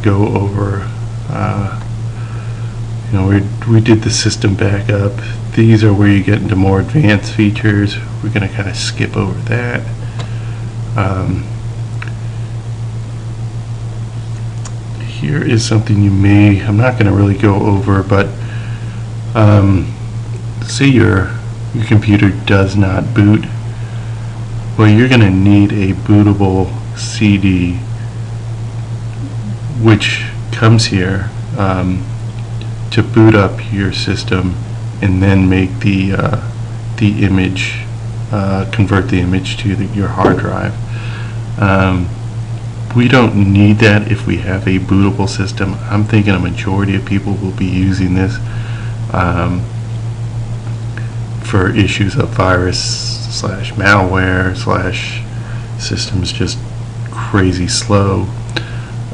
go over, we did the system backup. These are where you get into more advanced features. We're going to kind of skip over that. Here is something I'm not going to really go over, but say your computer does not boot. Well, you're going to need a bootable CD, which comes here to boot up your system and then make the image, convert the image to your hard drive. We don't need that if we have a bootable system. I'm thinking a majority of people will be using this for issues of virus / malware / systems just crazy slow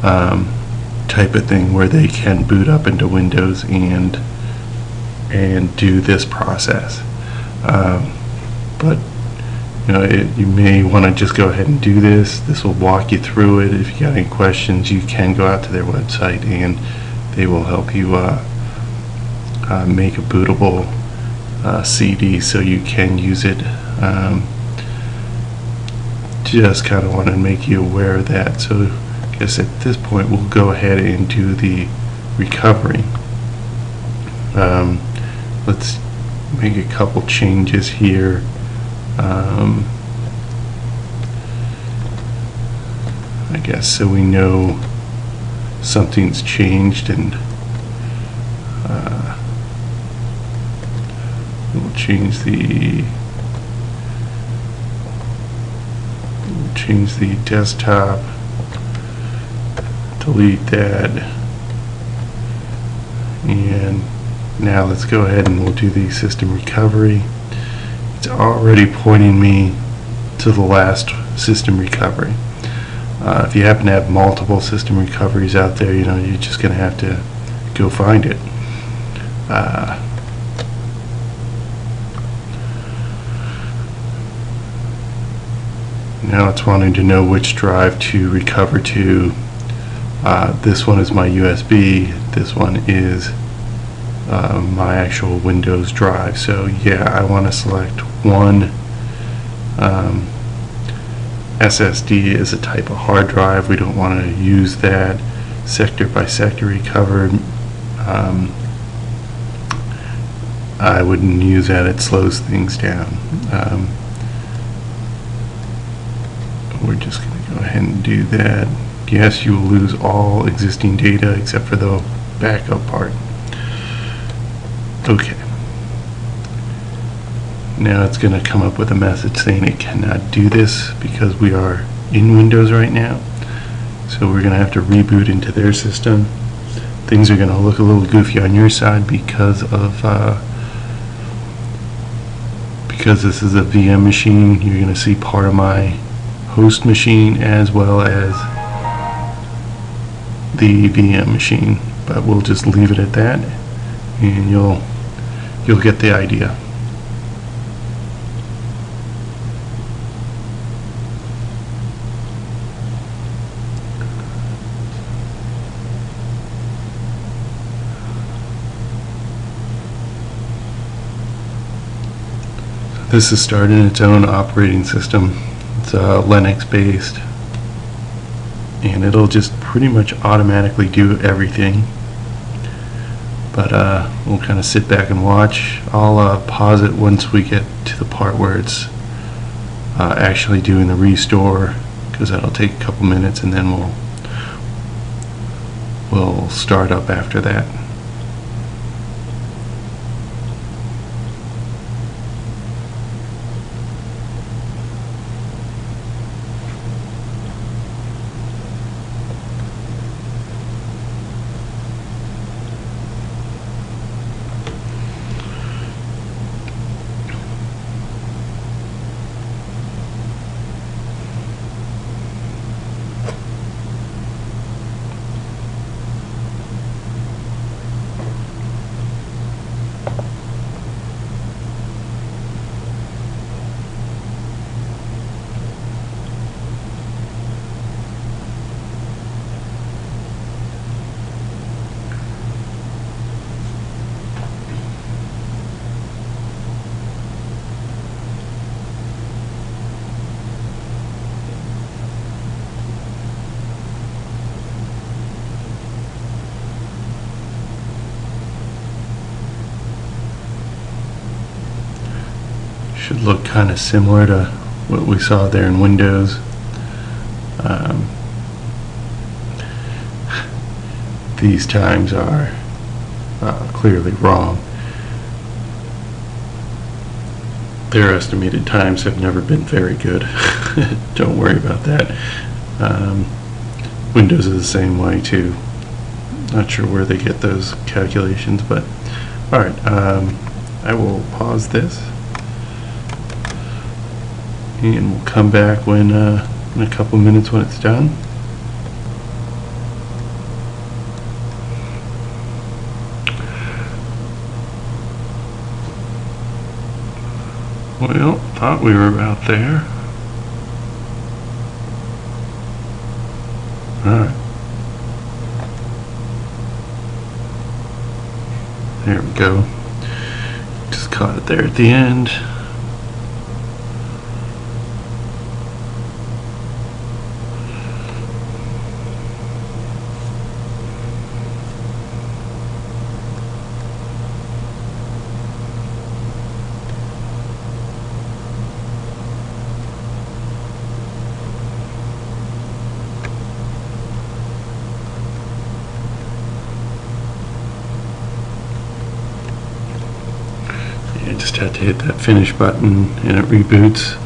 type of thing, where they can boot up into Windows and do this process. But you may want to just go ahead and do this. This will walk you through it. If you got any questions, you can go out to their website and they will help you make a bootable CD so you can use it. Just kind of want to make you aware of that. So I guess at this point we'll go ahead and do the recovery. Let's make a couple changes here. I guess so we know something's changed, and we'll change the desktop, delete that, and now let's go ahead and we'll do the system recovery. It's already pointing me to the last system recovery. If you happen to have multiple system recoveries out there, you're just going to have to go find it. Now it's wanting to know which drive to recover to. This one is my USB. This one is my actual Windows drive. So yeah, I want to select one. SSD is a type of hard drive. We don't want to use that. Sector by sector recovered. I wouldn't use that. It slows things down. We're just going to go ahead and do that. Yes, you will lose all existing data except for the backup part. Okay. Now it's going to come up with a message saying it cannot do this because we are in Windows right now. So we're going to have to reboot into their system. Things are going to look a little goofy on your side because this is a VM machine. You're going to see part of my host machine as well as the VM machine, but we'll just leave it at that, and you'll get the idea. This is starting its own operating system. It's Linux based, and it'll just pretty much automatically do everything. But we'll kind of sit back and watch. I'll pause it once we get to the part where it's actually doing the restore, because that'll take a couple minutes, and then we'll start up after that. should look kind of similar to what we saw there in Windows. These times are clearly wrong. Their estimated times have never been very good. Don't worry about that. Windows is the same way too. Not sure where they get those calculations, but alright, I will pause this and we'll come back when in a couple minutes when it's done. Well, thought we were about there. Alright. There we go. Just caught it there at the end. You just have to hit that finish button and it reboots.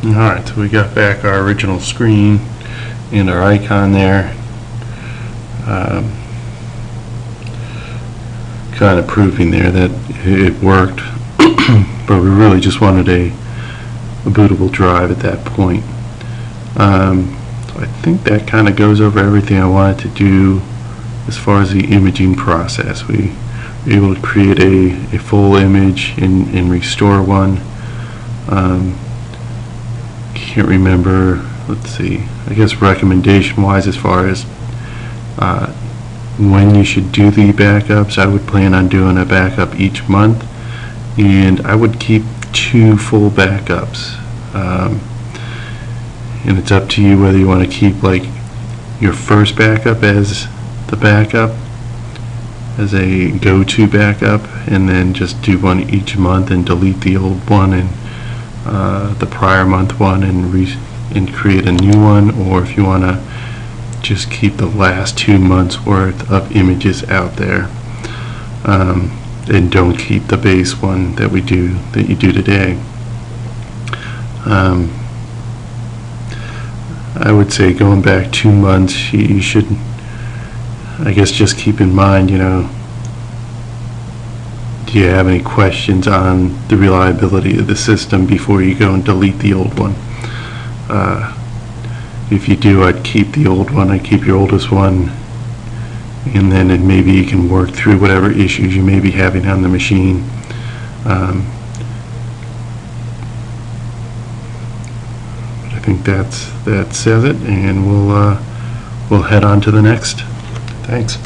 Alright, so we got back our original screen and our icon there. Kind of proving there that it worked, but we really just wanted a bootable drive at that point. So I think that kind of goes over everything I wanted to do as far as the imaging process. We were able to create a full image and restore one. Can't remember, let's see, I guess recommendation wise as far as when you should do the backups, I would plan on doing a backup each month, and I would keep 2 full backups, and it's up to you whether you want to keep like your first backup as the backup, as a go-to backup, and then just do one each month and delete the old one and the prior month one and create a new one, or if you want to just keep the last 2 months worth of images out there, and don't keep the base one that you do today. I would say going back 2 months, you should, I guess, just keep in mind, you know, do you have any questions on the reliability of the system before you go and delete the old one? If you do, I'd keep the old one, I'd keep your oldest one, and maybe you can work through whatever issues you may be having on the machine. I think that says it, and we'll head on to the next. Thanks.